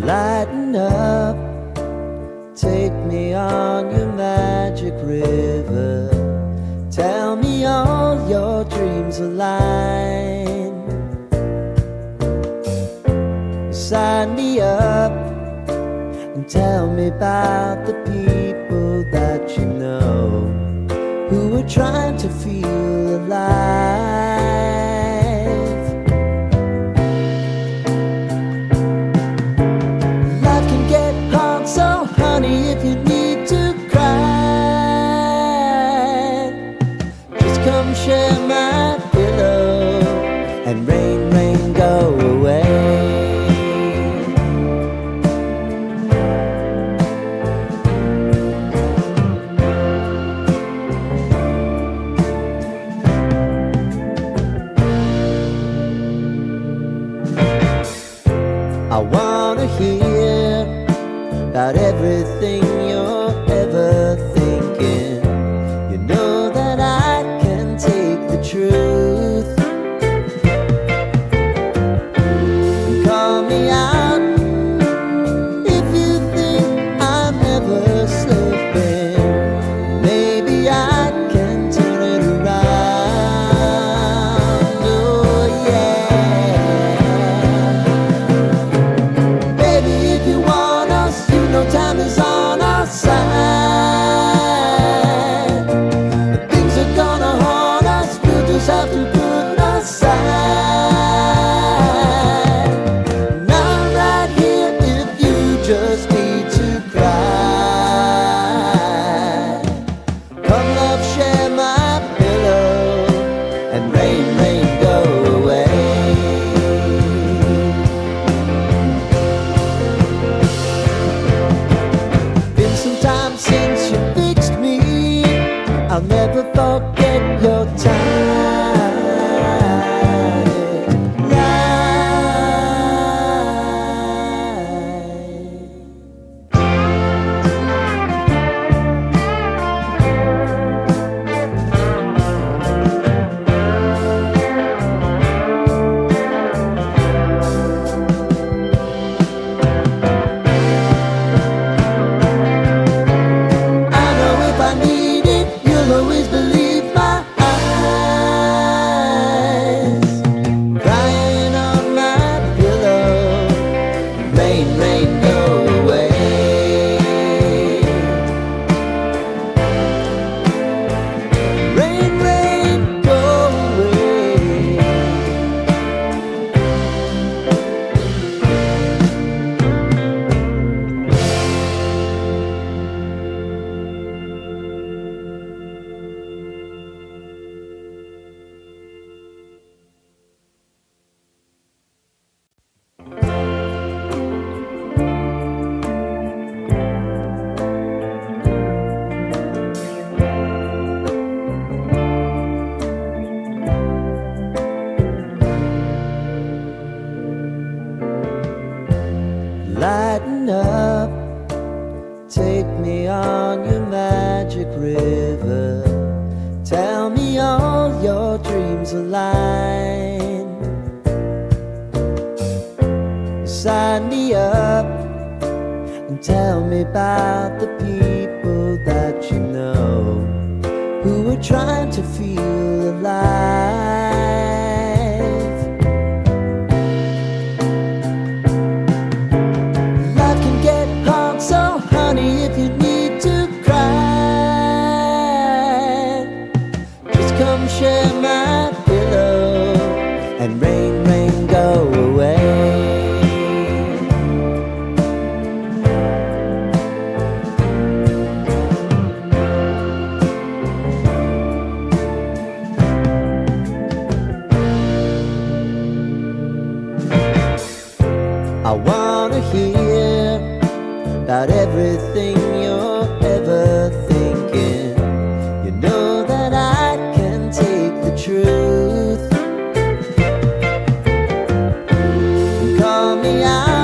Lighten up, take me on your magic river. Tell me all your dreams align. Sign me up and tell me about the people that you know who are trying to feel alive. Life can get hard, so honey, if you need to cry, just come share my pillow and rain, rain, go away. I wanna hear about everything you're ever thinking. You know that I can take the truth. And call me out if you think I'm ever slipping. Maybe I can turn it around. Oh yeah. Baby, if you want us, you know time is on our side. But things are gonna haunt us, we'll just have to put aside. And I'm right here if you just need to cry. Come love, share my pillow and rain, rain, go away. Been some time since you fixed me. I'll never forget your time. I know if I need it, you'll always believe my eyes. Crying on my pillow, rain, rain, go away. Rain, rain, go away. Lighten up, take me on your magic river. Tell me all your dreams align. Sign me up and tell me about the people that you know who are trying to feel alive. Life can get hard, so honey, if you need to cry, just come share my pillow and rain, rain, go away. I wanna hear about everything you're ever thinking. You know that I can take the truth. And call me out